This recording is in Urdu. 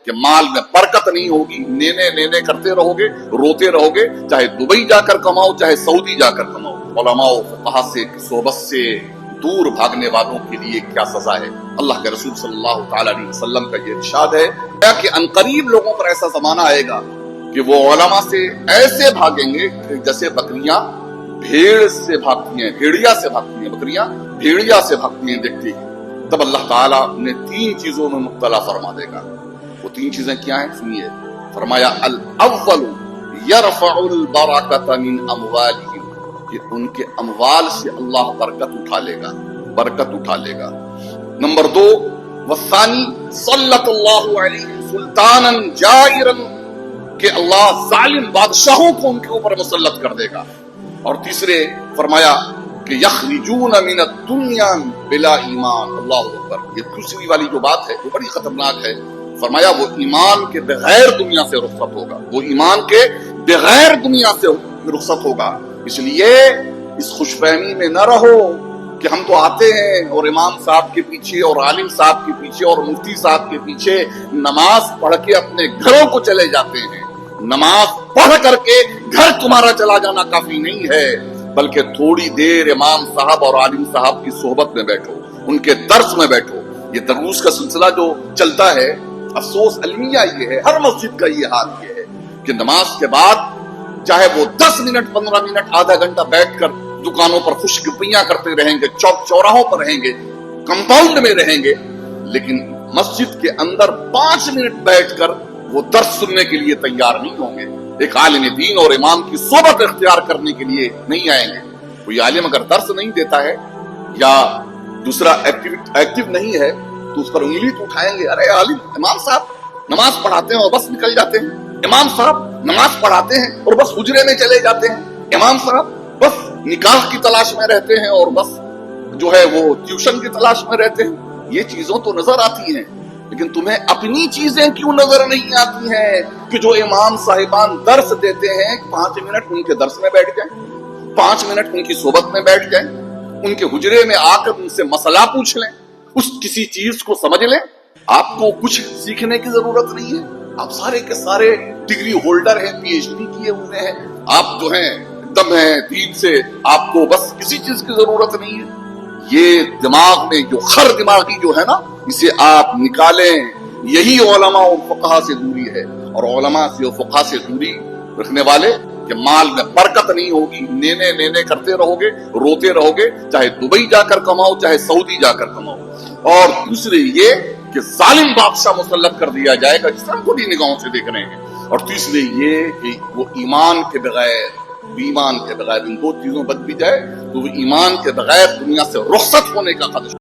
کہ مال میں برکت نہیں ہوگی، نینے نینے کرتے رہو گے، روتے رہو گے، چاہے دبئی جا کر کماؤ چاہے سعودی جا کر کماؤ۔ علماء و فقہا سے صحبت سے دور بھاگنے والوں کے لیے کیا سزا ہے؟ اللہ کے رسول صلی اللہ تعالی علیہ وسلم کا یہ ارشاد ہے کہ عنقریب لوگوں پر ایسا زمانہ آئے گا کہ وہ علماء سے ایسے بھاگیں گے کہ جیسے بکریاں بھیڑ سے بھاگتی ہیں، بھیڑیا سے بھاگتی ہیں، بکریاں بھیڑیا سے بھاگتی ہیں دیکھتی ہیں۔ تب اللہ تعالیٰ انہیں 3 چیزوں میں مبتلا فرما دے گا۔ وہ 3 چیزیں کیا ہیں؟ سنیے، فرمایا الاول یرفع البرکۃ من اموالہم، کہ ان کے اموال سے اللہ برکت اٹھا لے گا، برکت اٹھا لے گا۔ نمبر 2 والثانی سلط اللہ علیہم سلطانا جائرا، کہ اللہ ظالم بادشاہوں کو ان کے اوپر مسلط کر دے گا۔ اور تیسرے فرمایا کہ یخرجون من الدنیا بلا ایمان۔ اللہ اکبر، یہ دوسری والی جو بات ہے وہ بڑی خطرناک ہے۔ فرمایا وہ ایمان کے بغیر دنیا سے رخصت ہوگا، وہ ایمان کے بغیر دنیا سے رخصت ہوگا۔ اس لیے اس خوش فہمی میں نہ رہو کہ ہم تو آتے ہیں اور امام صاحب کے پیچھے اور عالم صاحب کے پیچھے اور مفتی صاحب کے پیچھے نماز پڑھ کے اپنے گھروں کو چلے جاتے ہیں۔ نماز پڑھ کر کے گھر تمہارا چلا جانا کافی نہیں ہے، بلکہ تھوڑی دیر امام صاحب اور عالم صاحب کی صحبت میں بیٹھو، ان کے درس میں بیٹھو۔ یہ دروس کا سلسلہ جو چلتا ہے، افسوس المیہ یہ ہے، ہر مسجد کا یہ حال یہ ہے کہ نماز کے بعد چاہے وہ 10 منٹ 15 منٹ آدھا گھنٹہ بیٹھ کر دکانوں پر خوش گپیاں کرتے رہیں گے، چوک چوراہوں پر رہیں گے، کمپاؤنڈ میں رہیں گے، لیکن مسجد کے اندر 5 منٹ بیٹھ کر وہ درس سننے کے لیے تیار نہیں ہوں گے، ایک عالم دین اور امام کی صحبت اختیار کرنے کے لیے نہیں آئیں گے۔ کوئی عالم اگر درس نہیں دیتا ہے یا دوسرا ایکٹیو نہیں ہے تو اس پر انگلی تو اٹھائیں گے، ارے عالم امام صاحب نماز پڑھاتے ہیں اور بس نکل جاتے ہیں، امام صاحب نماز پڑھاتے ہیں اور بس حجرے میں چلے جاتے ہیں، امام صاحب بس نکاح کی تلاش میں رہتے ہیں اور بس جو ہے وہ ٹیوشن کی تلاش میں رہتے ہیں۔ یہ چیزوں تو نظر آتی ہیں، لیکن تمہیں اپنی چیزیں کیوں نظر نہیں آتی ہیں کہ جو امام صاحبان درس دیتے ہیں 5 منٹ ان کے درس میں بیٹھ جائیں، 5 منٹ ان کی صحبت میں بیٹھ جائیں، ان کے حجرے میں آ کر ان سے مسئلہ پوچھ لیں، اس کسی چیز کو سمجھ لیں۔ آپ کو کچھ سیکھنے کی ضرورت نہیں ہے، آپ سارے کے سارے ڈگری ہولڈر ہیں، پی ایچ ڈی کیے ہوئے ہیں، آپ جو ہیں دم ہیں دین سے، آپ کو بس کسی چیز کی ضرورت نہیں ہے۔ یہ دماغ میں جو خر دماغی جو ہے نا، اسے آپ نکالیں۔ یہی علماء و فقہا سے دوری ہے، اور علماء سے و فقہا سے دوری رکھنے والے کہ مال میں برکت نہیں ہوگی، نینے نینے کرتے رہو گے، روتے رہو گے، چاہے دبئی جا کر کماؤ چاہے سعودی جا کر کماؤ۔ اور دوسرے یہ کہ ظالم بادشاہ مسلط کر دیا جائے گا جس طرح بڑی نگاہوں سے دیکھ رہے ہیں۔ اور تیسرے یہ کہ وہ ایمان کے بغیر ان 2 چیزوں بچ بھی جائے تو وہ ایمان کے بغیر دنیا سے رخصت ہونے کا خدشہ